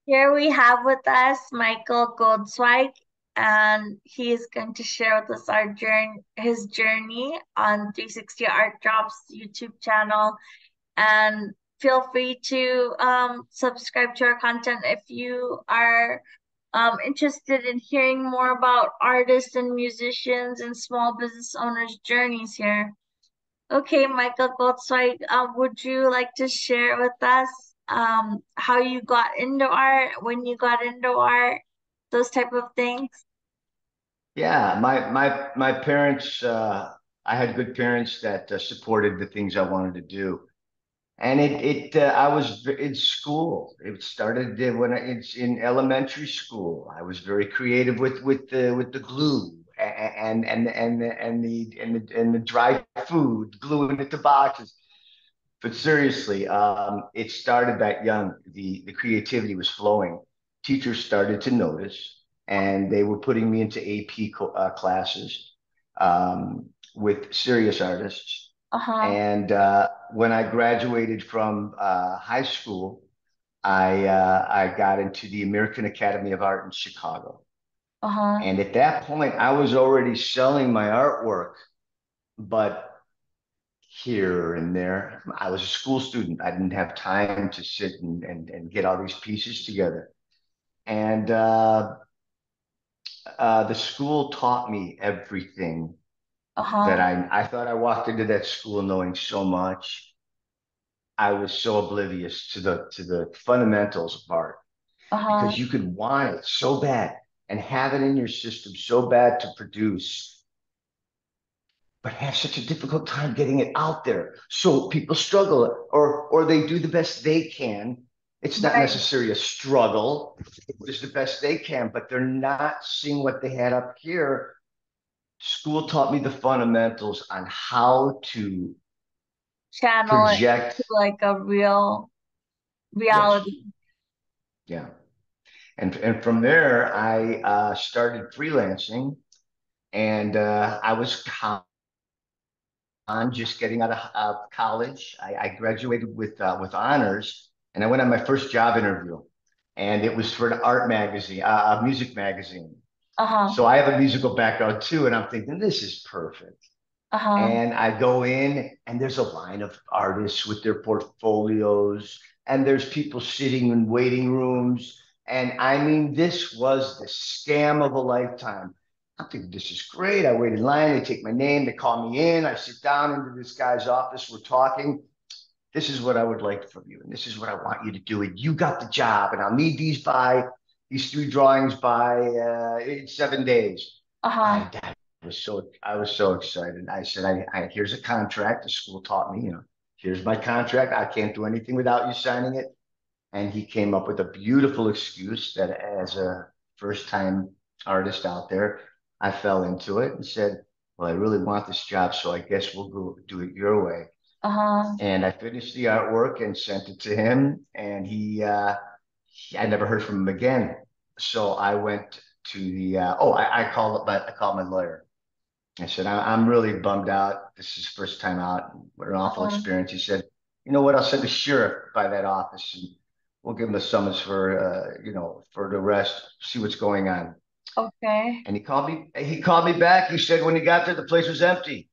Here we have with us Michael Goldzweig, and he is going to share with us his journey on 360 Art Drops YouTube channel. And feel free to subscribe to our content if you are interested in hearing more about artists and musicians and small business owners' journeys here. Okay, Michael Goldzweig, would you like to share with us how you got into art, when you got into art, those type of things? Yeah, my parents. I had good parents that supported the things I wanted to do, and I was in school. It started it's in elementary school. I was very creative with the glue and the dry food, gluing it to boxes. But seriously, it started that young. The creativity was flowing. Teachers started to notice, and they were putting me into AP classes with serious artists. Uh-huh, And when I graduated from high school, I got into the American Academy of Art in Chicago. uh-huh. And at that point, I was already selling my artwork, but here and there. I was a school student. I didn't have time to sit and get all these pieces together. And the school taught me everything that Uh-huh. I thought I walked into that school knowing so much. I was so oblivious to the fundamentals of art Uh-huh. because you could want it so bad and have it in your system so bad to produce, but have such a difficult time getting it out there. So people struggle or they do the best they can. It's not Right. necessarily a struggle. It's the best they can, but they're not seeing what they had up here. School taught me the fundamentals on how to Channel it project. to like a real Yes. reality. Yeah. And from there, I started freelancing and I was on just getting out of college. I graduated with honors, and I went on my first job interview, and it was for an art magazine, a music magazine. Uh-huh. So I have a musical background too, and I'm thinking this is perfect. Uh-huh. And I go in, and there's a line of artists with their portfolios, and there's people sitting in waiting rooms. And I mean, this was the scam of a lifetime. I'm thinking, this is great. I wait in line, they take my name, they call me in, I sit down into this guy's office, we're talking. This is what I would like from you, and this is what I want you to do. And you got the job, and I'll need these three drawings by in 7 days. Uh-huh. I was so excited. I said, here's a contract. The school taught me, here's my contract. I can't do anything without you signing it. And he came up with a beautiful excuse that as a first time artist out there, I fell into it and said, well, I really want this job, so I guess we'll go do it your way. Uh-huh. And I finished the artwork and sent it to him, and I never heard from him again. So I went to I called my lawyer. I said, I'm really bummed out. This is first time out. What an awful Uh-huh. experience. He said, you know what? I'll send the sheriff by that office and we'll give him a summons for the arrest, see what's going on. Okay. And he called me back. He said when he got there, the place was empty.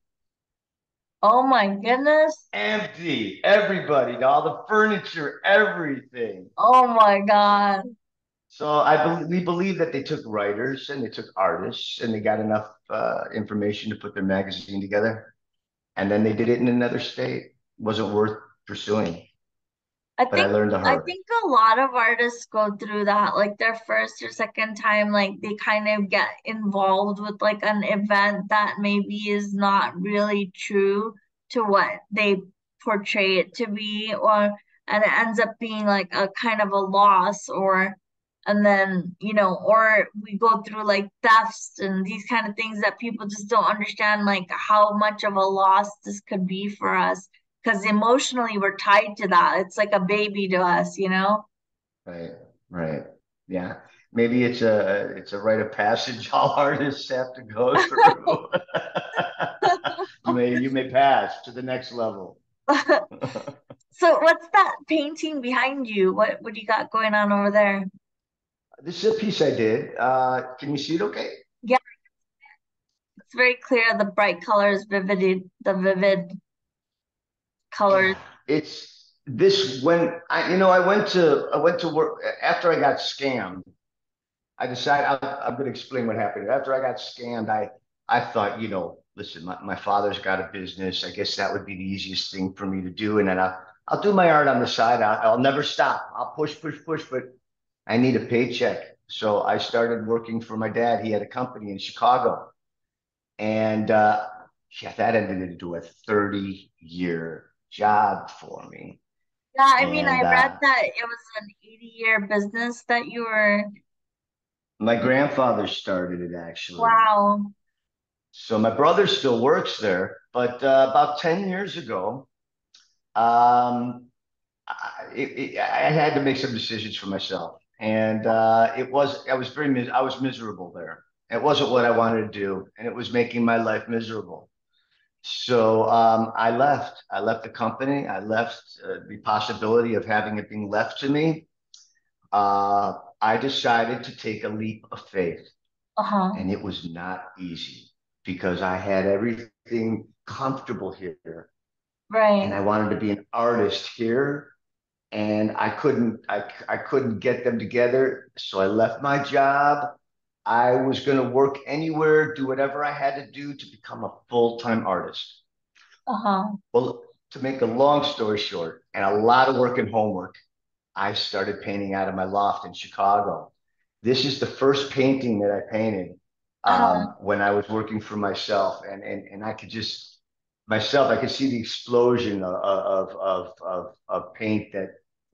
Oh my goodness. Empty. Everybody, all the furniture, everything. Oh my God. So we believe that they took writers and they took artists and they got enough information to put their magazine together. And then they did it in another state. Wasn't worth pursuing, I but I think learned the I hard way. think a lot of artists go through that, like their first or second time, like they kind of get involved with like an event that maybe is not really true to what they portray it to be, or and it ends up being like a kind of a loss, or and then or we go through like thefts and these kind of things that people just don't understand, like how much of a loss this could be for us because emotionally we're tied to that. It's like a baby to us, you know? Right, right. Yeah. Maybe it's a rite of passage all artists have to go through. You may pass to the next level. So what's that painting behind you? What do you got going on over there? This is a piece I did. Can you see it okay? Yeah, it's very clear. The bright colors, the vivid colors. Yeah, it's this when I went to work after I got scammed. I decided I'm going to explain what happened. After I got scammed, I thought, listen, my father's got a business. I guess that would be the easiest thing for me to do, and then I'll do my art on the side. I'll never stop. I'll push, push, push, but I need a paycheck. So I started working for my dad. He had a company in Chicago, and yeah, that ended into a 30-year job for me. Yeah, I mean, I And read that it was an 80-year business that you were. my grandfather started it actually. Wow. So my brother still works there, but about 10 years ago, um, I had to make some decisions for myself. And I was miserable there. It wasn't what I wanted to do, and it was making my life miserable. So I left. I left the company. I left the possibility of having it being left to me. I decided to take a leap of faith, Uh-huh. and it was not easy because I had everything comfortable here, and Right. I wanted to be an artist here, and I couldn't get them together. So I left my job. I was going to work anywhere, do whatever I had to do to become a full-time artist. Uh-huh. Well, to make a long story short, and a lot of work and homework, I started painting out of my loft in Chicago. This is the first painting that I painted Uh-huh. when I was working for myself, and I could just myself, I could see the explosion of paint that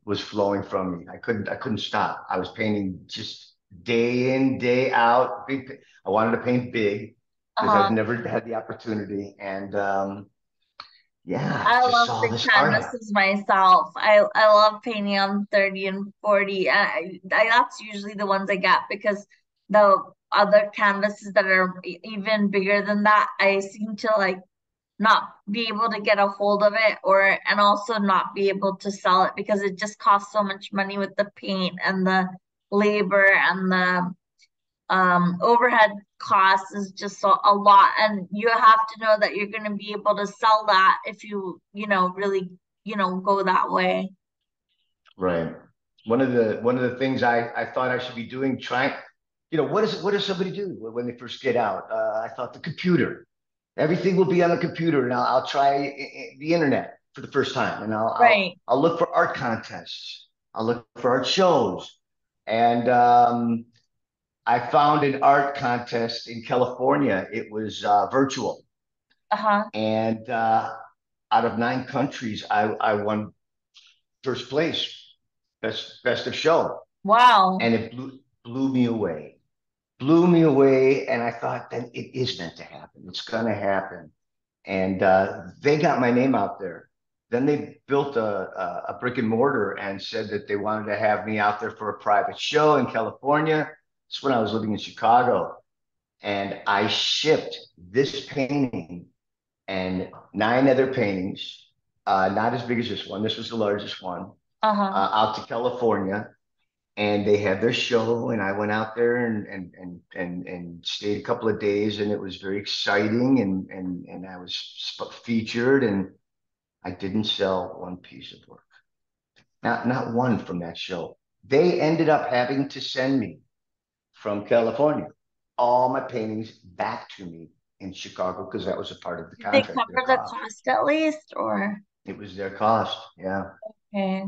was flowing from me. I couldn't stop. I was painting just day in, day out. I wanted to paint big because Uh-huh. I'd never had the opportunity, and yeah, I I just love saw big this art happen. canvases myself. I love painting on 30 and 40. That's usually the ones I get because the other canvases that are even bigger than that, I seem to like not be able to get a hold of it or and also not be able to sell it because it just costs so much money with the paint and the labor and the overhead costs is just a lot, and you have to know that you're going to be able to sell that if you really go that way. Right. One of the things I thought I should be doing, trying, what does somebody do when they first get out? I thought the computer. Everything will be on the computer, and I'll try the internet for the first time, and Right. I'll look for art contests. I'll look for art shows, and I found an art contest in California. It was virtual, Uh-huh. and out of 9 countries, I won first place, best of show, Wow. and it blew me away, blew me away, and I thought, then it is meant to happen. It's gonna happen, and they got my name out there. Then they built a brick and mortar and said that they wanted to have me out there for a private show in California. That's when I was living in Chicago, and I shipped this painting and 9 other paintings, not as big as this one. This was the largest one, Uh-huh. out to California, and they had their show, and I went out there and stayed a couple of days, and it was very exciting, and I was featured, and I didn't sell one piece of work, not one from that show. They ended up having to send me from California all my paintings back to me in Chicago because that was a part of the Did they contract, their cover the cost. cost at least or It was their cost, yeah. okay.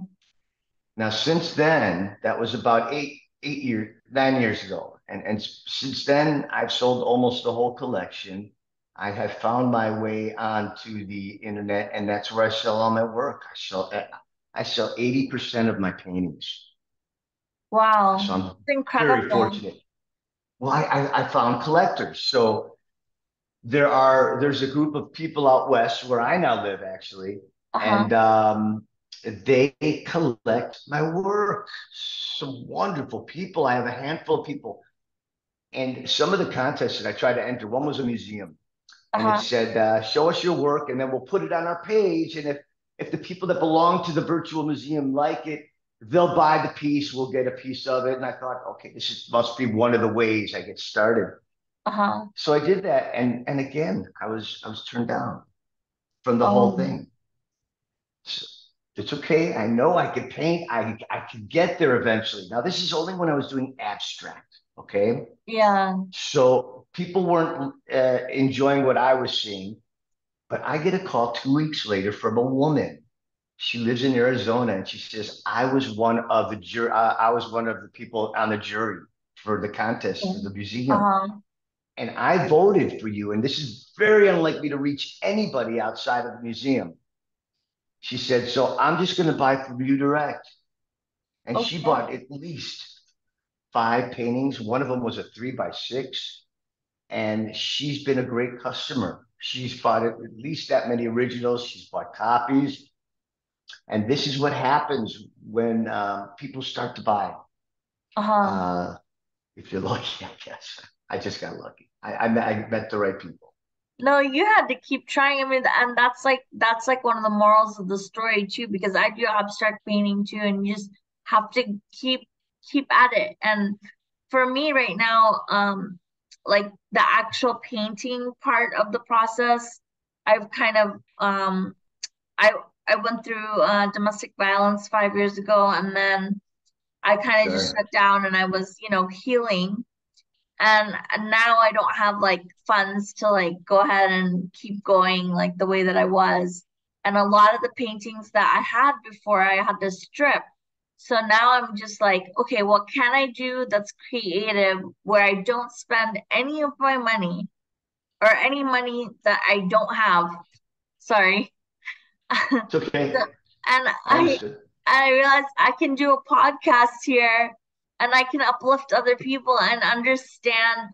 Now, since then, that was about 8 years, 9 years ago. And since then, I've sold almost the whole collection. I have found my way onto the internet, and that's where I sell all my work. I sell 80% of my paintings. Wow, So I'm it's very incredible. fortunate. Well, I found collectors. So there's a group of people out west where I now live actually, Uh-huh. and they collect my work. Some wonderful people. I have a handful of people, and some of the contests that I tried to enter. One was a museum, and it Uh-huh. said, "Show us your work, and then we'll put it on our page. And if the people that belong to the virtual museum like it, they'll buy the piece, we'll get a piece of it. And I thought, okay, must be one of the ways I get started. Uh-huh. So I did that, and again, I was turned down from the whole Oh, thing. So it's okay. I know I could paint. I could get there eventually. Now this is only when I was doing abstract. Okay, yeah. so people weren't enjoying what I was seeing, but I get a call 2 weeks later from a woman. She lives in Arizona, and she says I was one of the people on the jury for the contest Yeah. for the museum, Uh-huh. and I voted for you. And this is very unlikely to reach anybody outside of the museum. She said, so I'm just going to buy from you direct. And she Okay. bought at least 5 paintings. One of them was a 3x6. And she's been a great customer. She's bought at least that many originals. She's bought copies. And this is what happens when people start to buy. Uh-huh. Uh, if you're lucky, I guess. I just got lucky. I met the right people. No, you had to keep trying. I mean, and that's like one of the morals of the story too, because I do abstract painting too, and you just have to keep at it. And for me right now, like the actual painting part of the process, I've kind of I I went through domestic violence 5 years ago, and then I kind of just Sorry. shut down, and I was, healing, and now I don't have like funds to like go ahead and keep going like the way that I was. And a lot of the paintings that I had before I had to strip. So now I'm just like, okay, what can I do that's creative where I don't spend any of my money or any money that I don't have? Sorry. It's okay. And I I understood. I realized I can do a podcast here and I can uplift other people and understand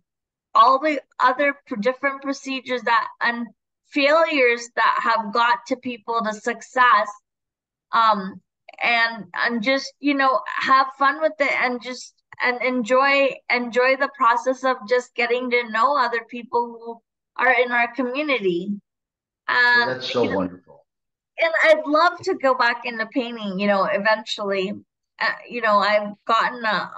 all the other different procedures that and failures that have got to people to success, um and just have fun with it and just and enjoy the process of just getting to know other people who are in our community. Well, And that's so wonderful. and I'd love to go back into painting, eventually. I've gotten a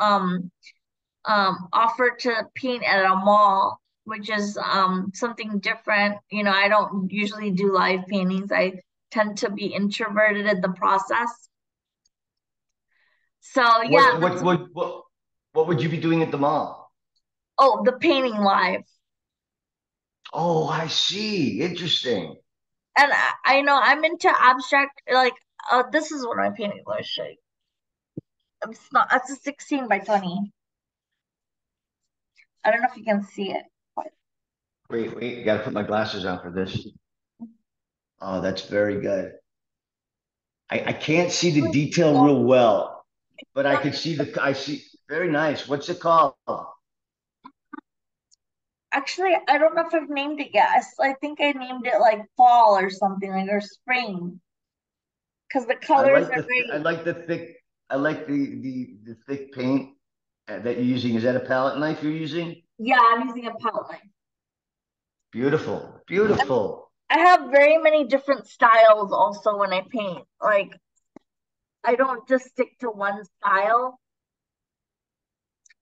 offer to paint at a mall, which is something different. I don't usually do live paintings. I tend to be introverted in the process. So yeah, What what what what what would you be doing at the mall? oh, the painting live. Oh, I see. Interesting. And I know I'm into abstract, like this is what I'm painting. Let me show you. It's not, it's a 16 by 20. I don't know if you can see it. Wait. Got to put my glasses on for this. Oh, that's very good. I can't see the detail real well, but I see very nice. What's it called? Actually, I don't know if I've named it yet. I think I named it like fall or something, like, or spring, because the colors are I very. like the thick. I like the thick paint that you're using. Is that a palette knife you're using? Yeah, I'm using a palette knife. Beautiful, beautiful. I have very many different styles also when I paint. Like, I don't just stick to one style.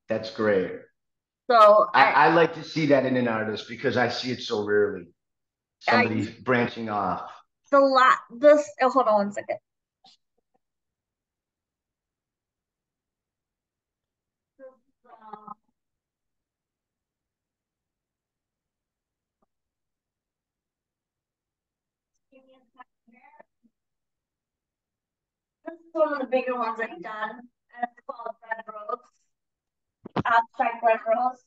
That's great. So I like to see that in an artist because I see it so rarely. I Somebody branching off. the lot this. Oh, hold on one second. This is one of the bigger ones I've done, and it's called Red Rose, abstract red rose,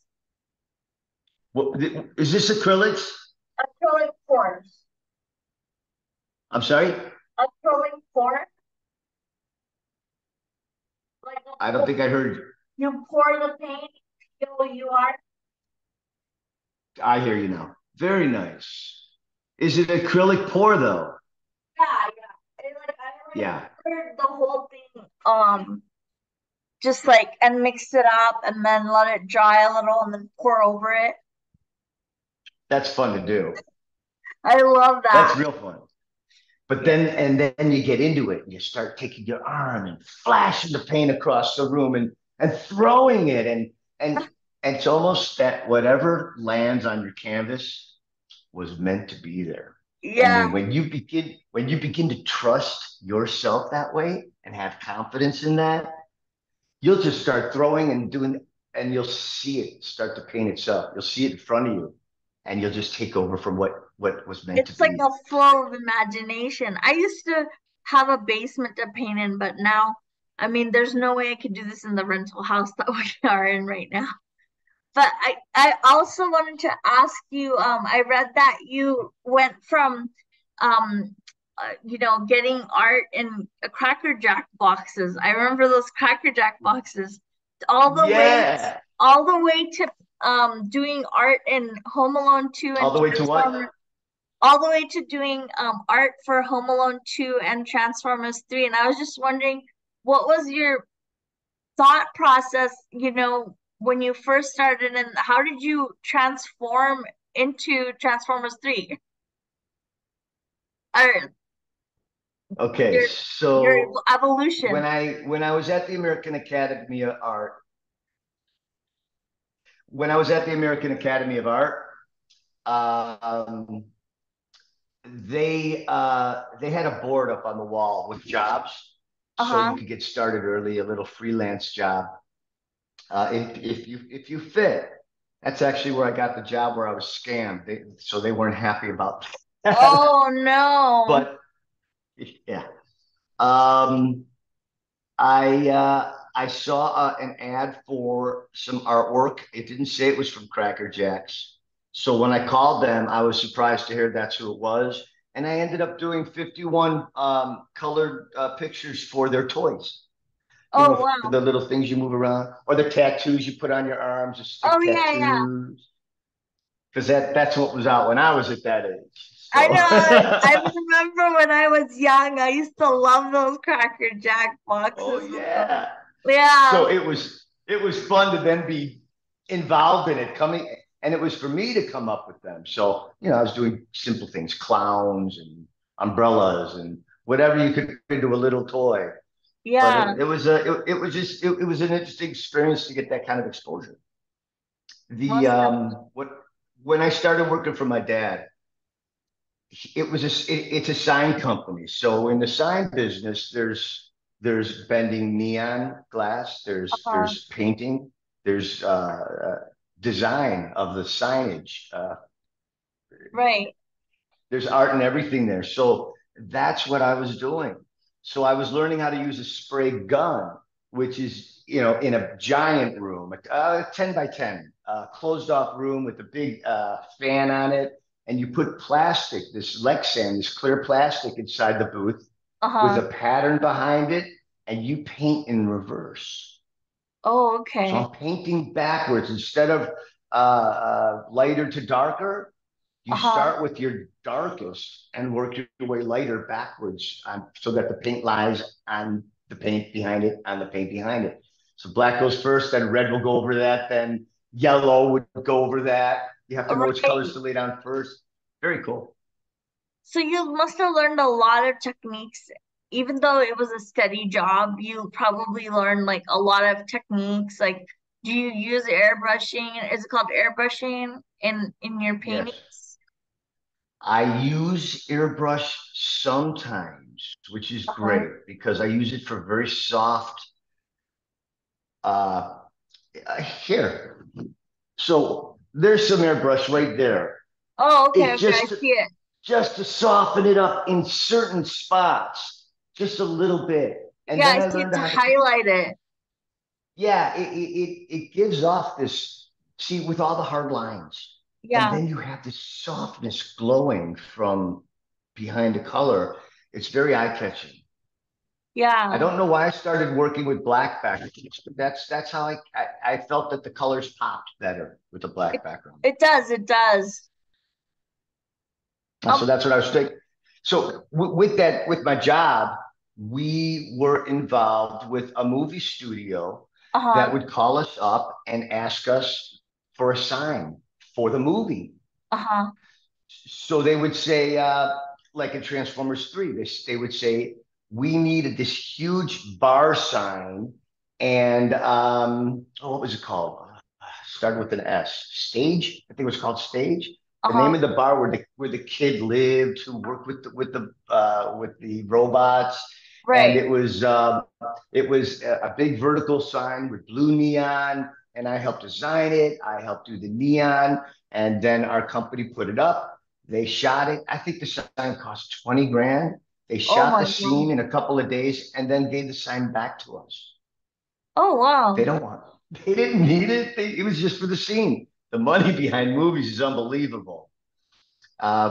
What, is this acrylics? acrylic pours, I'm sorry. acrylic pour, like I don't think I heard. you pour the paint, pour. I hear you now. Very nice. Is it acrylic pour though? Yeah, yeah. Like I already Yeah, poured the whole thing, just like and mixed it up and then let it dry a little and then pour over it. that's fun to do. I love That's that. real fun. But Yeah. then you get into it and you start taking your arm and flashing the paint across the room and throwing it and it's almost that whatever lands on your canvas was meant to be there. And Yeah. then when you begin to trust yourself that way and have confidence in that, you'll just start throwing and doing, and you'll see it start to paint itself. You'll see it in front of you, and you'll just take over from what was meant to It's like a be. flow of imagination. I used to have a basement to paint in, but now, I mean, there's no way I could do this in the rental house that we are in right now. But I also wanted to ask you, I read that you went from, getting art in Cracker Jack boxes. I remember those Cracker Jack boxes, all the way, Yeah. all the way to doing art in Home Alone 2 All and the way to Transformers, what? all the way to doing art for Home Alone 2 and Transformers 3. And I was just wondering, what was your thought process, when you first started, and how did you transform into Transformers 3? Or Okay, your your so when evolution. I was at the American Academy of Art, when I was at the American Academy of Art, um, they had a board up on the wall with jobs, so you Uh-huh. could get started early, a little freelance job. If you fit, that's actually where I got the job where I was scammed. So they weren't happy about that. Oh no. But yeah, um, I saw an ad for some artwork. It didn't say it was from Cracker Jacks. So when I called them, I was surprised to hear that's who it was. And I ended up doing 51 colored pictures for their toys. Oh For wow. the little things you move around, or the tattoos you put on your arms, the Oh stick yeah, yeah. tattoos. Because that's what was out when I was at that age. I So, know. I remember when I was young, I used to love those Cracker Jack oh boxes with the, yeah. yeah, So it was fun to then be involved in it coming, and it was for me to come up with them. So I was doing simple things, clowns and umbrellas and whatever you could fit into a little toy. But yeah, it was an interesting experience to get that kind of exposure. The most definitely. what When I started working for my dad, it's a sign company. So in the sign business, there's bending neon glass, Uh-huh. there's painting, there's design of the signage. Right. There's art and everything there. So that's what I was doing. So I was learning how to use a spray gun, which is, in a giant room, a 10 by 10, closed off room with a big fan on it. And you put plastic, this Lexan, this clear plastic inside the booth with Uh-huh. a pattern behind it, and you paint in reverse. Oh, So okay. I'm painting backwards instead of lighter to darker. You Uh-huh. start with your darkest and work your way lighter backwards so that the paint lies on the paint behind it, on the paint behind it. So black goes first, then red will go over that, then yellow would go over that. You have to know which colors Right. to lay down first. Very cool. So you must have learned a lot of techniques. Even though it was a steady job, you probably learned like a lot of techniques. Like, do you use airbrushing? Is it called airbrushing in your Yes. paintings? I use airbrush sometimes, which is Uh-huh. great because I use it for very soft. Uh, Here, so there's some airbrush right there. Oh, okay, It okay, I just see it. just to soften it up in certain spots, just a little bit. And Yeah, then I I see it learned to how to, highlight it. yeah, it gives off this, see, with all the hard lines. And Yeah, then you have this softness glowing from behind the color. It's very eye-catching. I yeah. don't know why I started working with black backgrounds, but that's how I felt that the colors popped better with the It black background. it does, it does. So that's what I was thinking. So with that, with my job, we were involved with a movie studio that Uh-huh. would call us up and ask us for a sign for the movie. Uh-huh. So they would say, like in Transformers 3. They would say, we needed this huge bar sign. And oh, what was it called? Started with an S. Stage, I think it was called Stage. The name Uh-huh. of the bar where the kid lived who worked with the robots, and Right. it was a big vertical sign with blue neon, and I helped design it. I helped do the neon, and then our company put it up. They shot it. I think the sign cost 20 grand. They Oh shot my the God. scene in a couple of days and then gave the sign back to us. Oh They wow. don't want. They didn't need it. It was just for the scene. The money behind movies is unbelievable.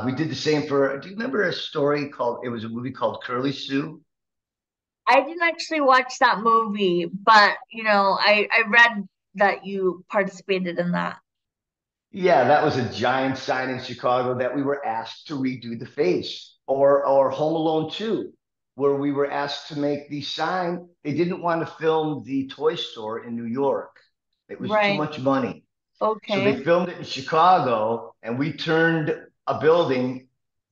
We did the same for. Do you remember a story called? It was a movie called Curly Sue. I didn't actually watch that movie, but I read that you participated in that. Yeah, that was a giant sign in Chicago that we were asked to redo the face, or Home Alone 2, where we were asked to make the sign. They didn't want to film the toy store in New York. It was too Right. much money. So they Okay. filmed it in Chicago, and we turned a building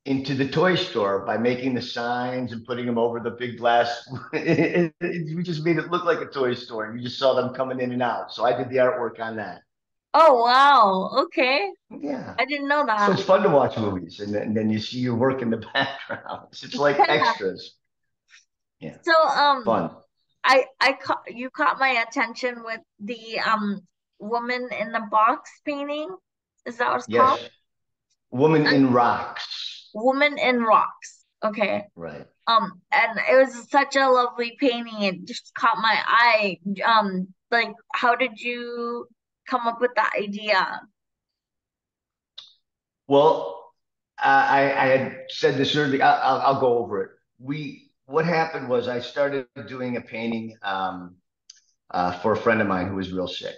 into the toy store by making the signs and putting them over the big glass. We just made it look like a toy store. You just saw them coming in and out. So I did the artwork on that. Oh wow. Okay. Yeah. I didn't know So that. it's fun to watch movies, and then you see your work in the background. It's like extras. Yeah, So fun. you caught my attention with the woman in the box painting. Is that what it's called? Yes, Woman And in Rocks. Woman in Rocks. Okay. Right. And it was such a lovely painting. It just caught my eye. Like, how did you come up with that idea? Well, I had said this earlier. I'll go over it. What happened was I started doing a painting for a friend of mine who was real sick,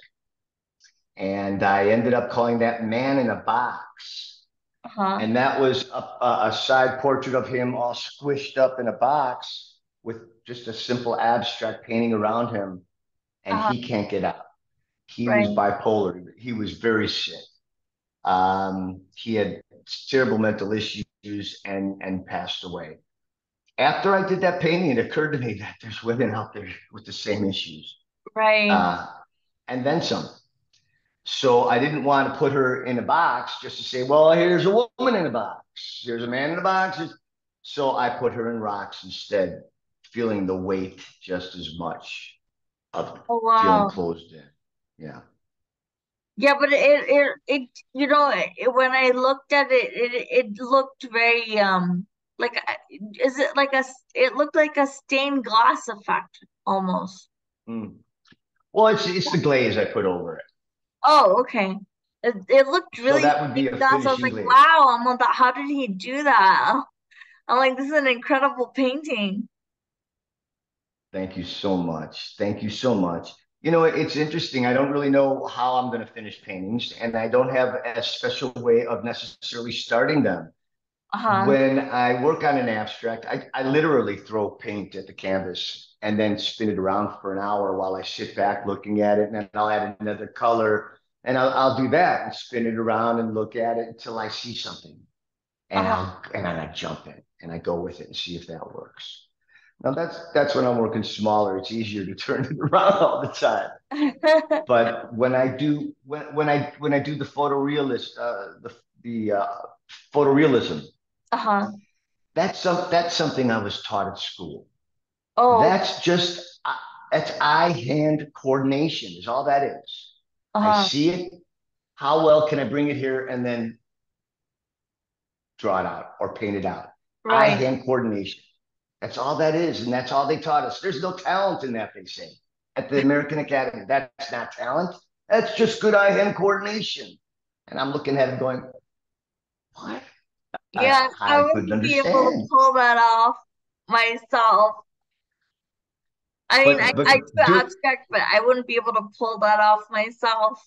and I ended up calling that Man in a Box. Uh-huh. And that was a side portrait of him all squished up in a box with just a simple abstract painting around him, and Uh-huh. he can't get out. He was Right. bipolar. He was very sick. He had terrible mental issues and passed away. After I did that painting, it occurred to me that there's women out there with the same issues, Right. uh, and then some. So I didn't want to put her in a box just to say, well, here's a woman in a box, here's a man in a box. So I put her in rocks instead, feeling the weight just as much of Oh feeling wow. closed in. Yeah. Yeah, but when I looked at it, it looked very like is it like it looked like a stained glass effect almost. Mm. Well, it's the glaze I put over it. Oh, okay. It looked So really that would be stained a glass. I was finishing like, glaze. wow, how did he do that? I'm like, this is an incredible painting. Thank you so much. Thank you so much. You know, it's interesting. I don't really know how I'm going to finish paintings, and I don't have a special way of necessarily starting them. Uh-huh. When I work on an abstract, I literally throw paint at the canvas and then spin it around for an hour while I sit back looking at it, and then I'll add another color, and I'll do that and spin it around and look at it until I see something, Uh-huh. and then I jump in and I go with it and see if that works. Now that's when I'm working smaller. It's easier to turn it around all the time. But when I do the photorealist the photorealism, Uh-huh. that's something I was taught at school. Oh, okay. That's just that's eye hand coordination is all that is. I Uh-huh. see it. How well can I bring it here and then draw it out or paint it out? Eye Right. hand coordination. That's all that is, and that's all they taught us. There's no talent in that, they say at the American Academy. That's not talent. That's just good eye hand coordination. And I'm looking at it going, what? Yeah, I I couldn't wouldn't be able to understand. pull that off myself. I mean, I do Do abstract, but I wouldn't be able to pull that off myself.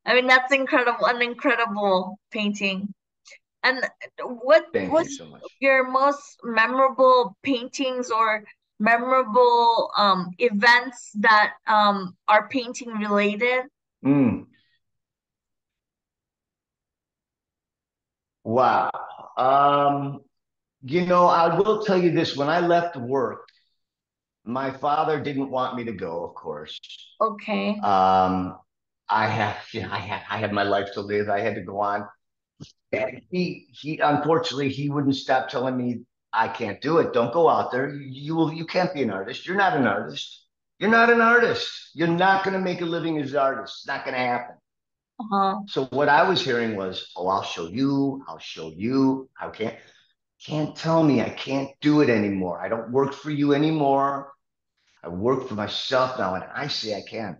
I mean, that's incredible, an incredible painting. And what thank you was so much. your most memorable paintings or memorable events that are painting related? Mm, wow. I will tell you this. When I left work, my father didn't want me to go, of course. Okay. Um, I had my life to live. I had to go on. And unfortunately, he wouldn't stop telling me I can't do it. Don't go out there. You can't be an artist. You're not an artist. You're not an artist. You're not going to make a living as an artist. It's not going to happen. Uh-huh. So what I was hearing was, oh, I'll show you. I'll show you. I can't tell me I can't do it anymore. I don't work for you anymore. I work for myself now, and I say I can.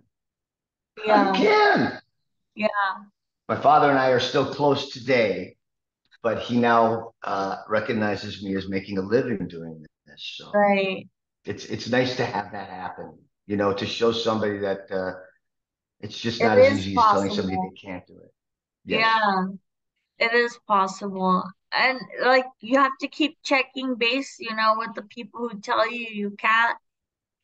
I Yeah. can. Yeah. My father and I are still close today, but he now recognizes me as making a living doing this. So Right. it's nice to have that happen. To show somebody that it's just It not as is easy as telling somebody they possible. can't do it. Yes, Yeah, it is possible. And like you have to keep checking base, with the people who tell you you can't,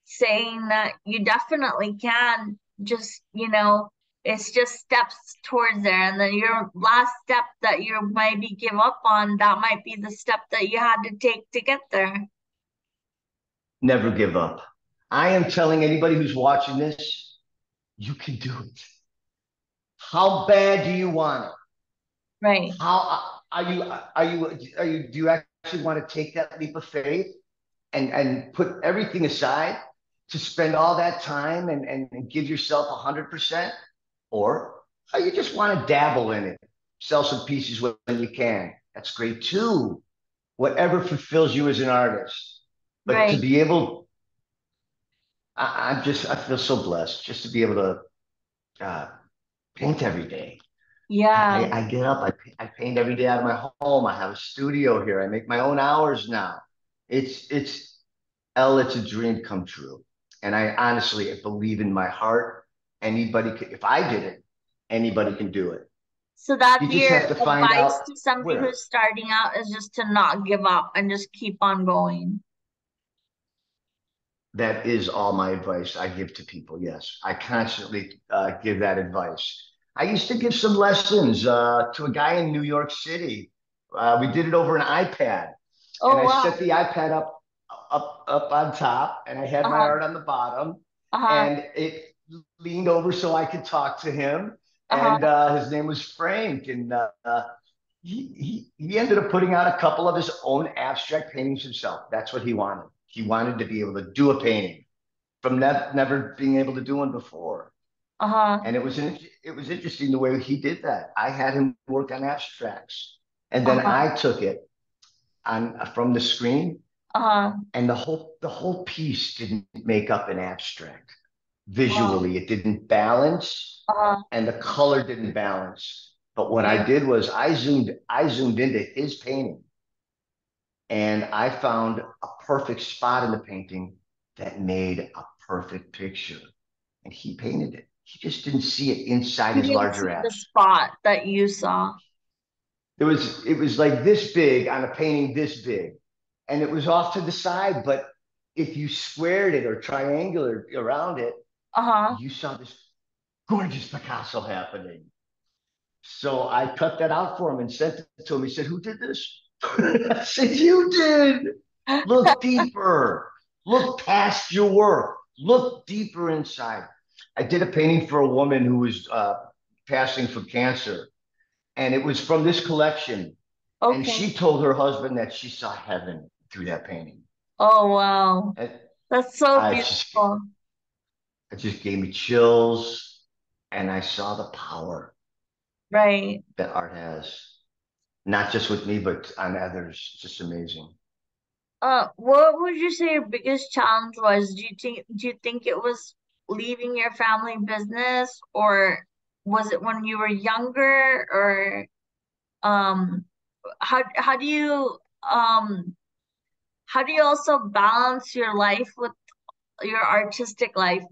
saying that you definitely can. Just, it's just steps towards there. And then your last step that you maybe give up on, that might be the step that you had to take to get there. never give up. I am telling anybody who's watching this, you can do it. How bad do you want it? Right. How do you actually want to take that leap of faith and put everything aside to spend all that time and give yourself 100%? Or you just want to dabble in it, sell some pieces when you can. That's great too. Whatever fulfills you as an artist. But to Right. be able, I feel so blessed just to be able to paint every day. Yeah. I get up, I paint every day out of my home. I have a studio here. I make my own hours now. It's it's a dream come true. And I honestly believe in my heart. Anybody could, if I did it, anybody can do it. So that's You just your have to find advice out to somebody where. who's starting out, is just to not give up and just keep on going. That is all my advice I give to people. Yes, I constantly give that advice. I used to give some lessons to a guy in New York City. We did it over an iPad, and Oh, I wow. set the iPad up on top, and I had my Uh-huh. art on the bottom, Uh-huh. and it leaned over so I could talk to him. And Uh-huh. his name was Frank, and he ended up putting out a couple of his own abstract paintings himself. That's what he wanted. He wanted to be able to do a painting from never being able to do one before. Uh-huh. And it was interesting the way he did that. I had him work on abstracts, and then Uh-huh. I took it on from the screen, Uh-huh. and the whole piece didn't make up an abstract. Wow. Visually, it didn't balance, Uh-huh. and the color didn't balance. But what I Okay. did was I zoomed into his painting, and I found a perfect spot in the painting that made a perfect picture. And he painted it. He just didn't see it inside He his didn't larger see the apps. spot that you saw. It was like this big on a painting this big, and it was off to the side. But if you squared it or triangular around it, Uh-huh. you saw this gorgeous Picasso happening. So I cut that out for him and sent it to him. He said, "Who did this?" I said, "You did. Look deeper. Look past your work. Look deeper inside." I did a painting for a woman who was passing from cancer, and it was from this collection. And Okay. she told her husband that she saw heaven through that painting. Oh, wow. And That's so I just, beautiful. it just gave me chills, and I saw the power Right. that art has, not just with me, but on others. It's just amazing. What would you say your biggest challenge was? Do you think it was leaving your family business, or was it when you were younger, or um how do you also balance your life with your artistic life?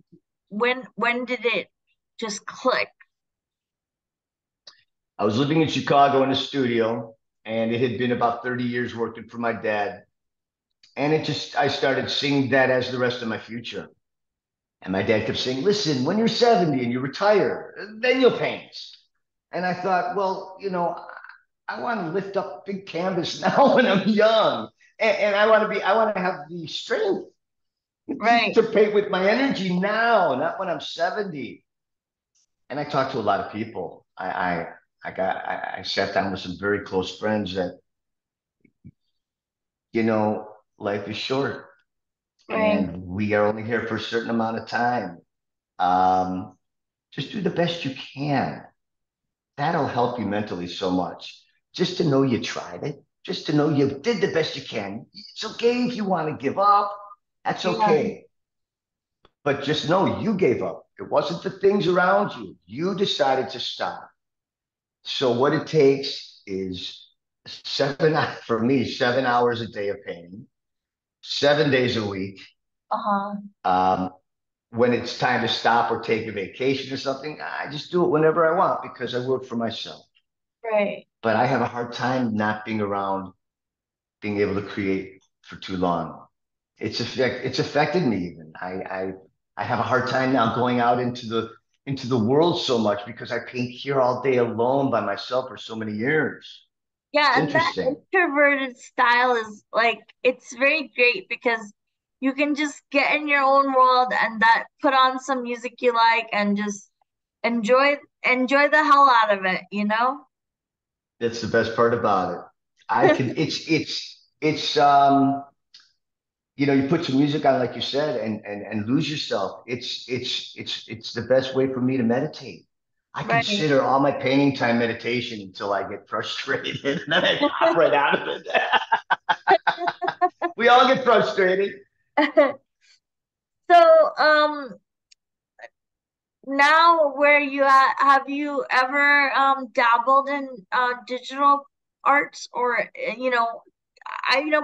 When did it just click? I was living in Chicago in a studio, and it had been about 30 years working for my dad. And I started seeing that as the rest of my future. And my dad kept saying, "Listen, when you're 70 and you retire, then you'll paint." And I thought, well, I want to lift up big canvas now when I'm young. and I want to have the strength Right. to paint with my energy now, not when I'm 70. And I talked to a lot of people. I sat down with some very close friends that, life is short Right. and we are only here for a certain amount of time. Um, just do the best you can. That'll help you mentally so much. Just to know you tried it, just to know you did the best you can. It's okay if you want to give up. That's Yeah. okay. But just know you gave up. It wasn't the things around you. You decided to stop. So what it takes is for me, 7 hours a day of painting, 7 days a week. Uh-huh. Um, when it's time to stop or take a vacation or something, I just do it whenever I want because I work for myself. Right. But I have a hard time not being around, being able to create for too long. It's affected me even. I have a hard time now going out into the world so much because I paint here all day alone by myself for so many years. It's Yeah, and that interesting. introverted style is like it's very great because you can just get in your own world and that put on some music you like and just enjoy the hell out of it, you know? That's the best part about it. I can it's you put some music on like you said and lose yourself. It's the best way for me to meditate. I Right. consider all my painting time meditation until I get frustrated and then I pop right out of it. We all get frustrated. So, now where you at, have you ever dabbled in digital arts or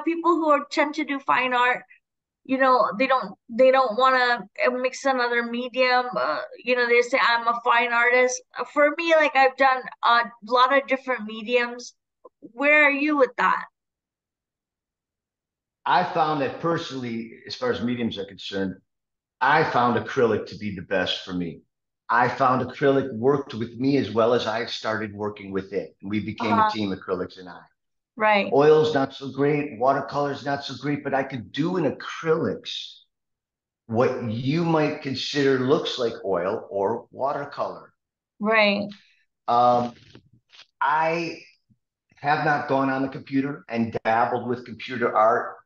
people who tend to do fine art, they don't want to mix another medium. They say I'm a fine artist. For me, like I've done a lot of different mediums. Where are you with that? I found that personally, as far as mediums are concerned, I found acrylic to be the best for me. I found acrylic worked with me as well as I started working with it. And we became a Uh, team, acrylics and I. right, Oil's not so great, watercolor's not so great, but I could do in acrylics what you might consider looks like oil or watercolor. right. Um, I have not gone on the computer and dabbled with computer art.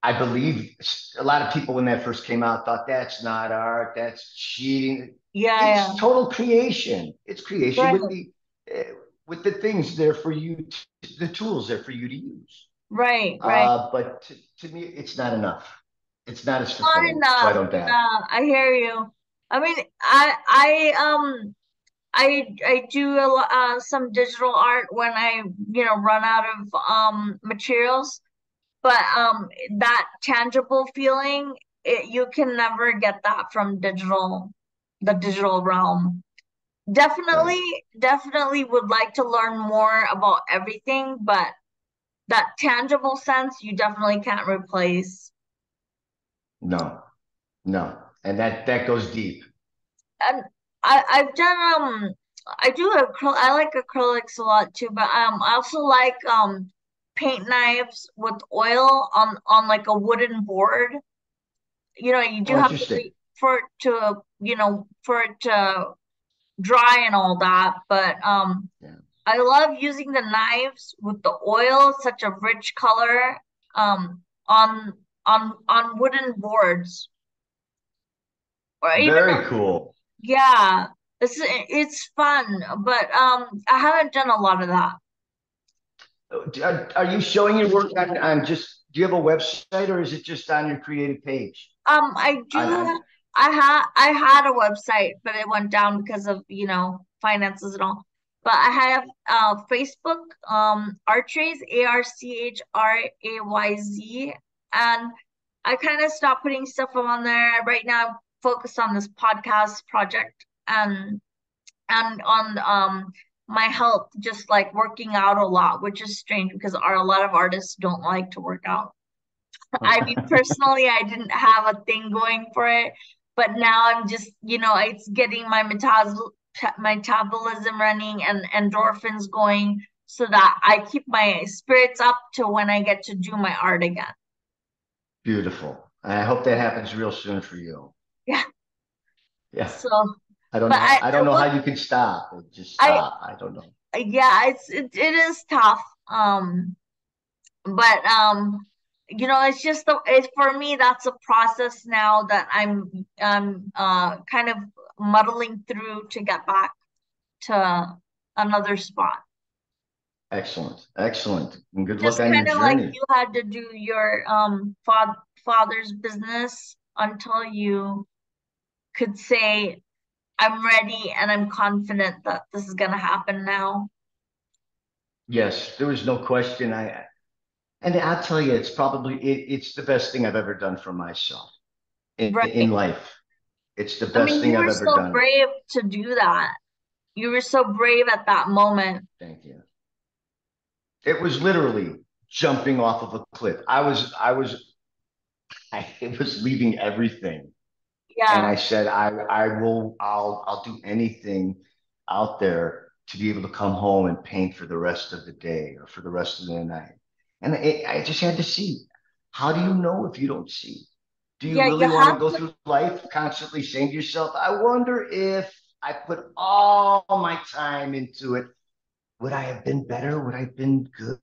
I believe a lot of people when that first came out thought that's not art, that's cheating. Yeah, It's yeah. total creation. It's creation Right, with the things there for you, the tools there for you to use. right, right. But to me, it's not enough. It's not as Not fulfilling, so I enough. don't dabble. Yeah, I hear you. I mean, I do some digital art when I run out of materials, but that tangible feeling, you can never get that from the digital realm. Right? Definitely would like to learn more about everything, but that tangible sense you definitely can't replace. No, no, and that goes deep. And I've done I do I like acrylics a lot too, but I also like paint knives with oil on like a wooden board. You do Oh, have to interesting. wait for it to dry and all that, but Yeah. I love using the knives with the oil, it's such a rich color on on wooden boards or even Very cool. yeah, it's fun, but I haven't done a lot of that. Are you showing your work on just? Do you have a website or is it just on your creative page? I On do. I had a website, but it went down because of finances and all. But I have Facebook, Archrays, ARCHRAYZ, and I kind of stopped putting stuff on there. Right now, I'm focused on this podcast project and on my health, just like working out a lot, which is strange because a lot of artists don't like to work out. I mean, personally, I didn't have a thing going for it, but now I'm just, it's getting my metabolism running and endorphins going. so that I keep my spirits up to when I get to do my art again. Beautiful. I hope that happens real soon for you. Yeah. Yeah. So, I don't but know. I don't it know was how you can stop. Just I stop. I don't know. yeah, it is tough. But it's just it's for me, that's a process now that I'm kind of muddling through to get back to another spot. Excellent. Excellent. And good luck Just on your kind of like journey. you had to do your father's business until you could say, I'm ready and I'm confident that this is gonna happen now. Yes, there was no question. And I'll tell you, it's the best thing I've ever done for myself in Right. life. It's the I best mean, you thing I've were ever so done. brave to do that. You were so brave at that moment. Thank you. It was literally jumping off of a cliff. I was leaving everything. And Yeah. I said, I'll do anything out there to be able to come home and paint for the rest of the day or for the rest of the night. And I just had to see. How do you know if you don't see? Do you Yeah, you really want to have go to. through life constantly saying to yourself, I wonder if I put all my time into it, would I have been better? Would I have been good?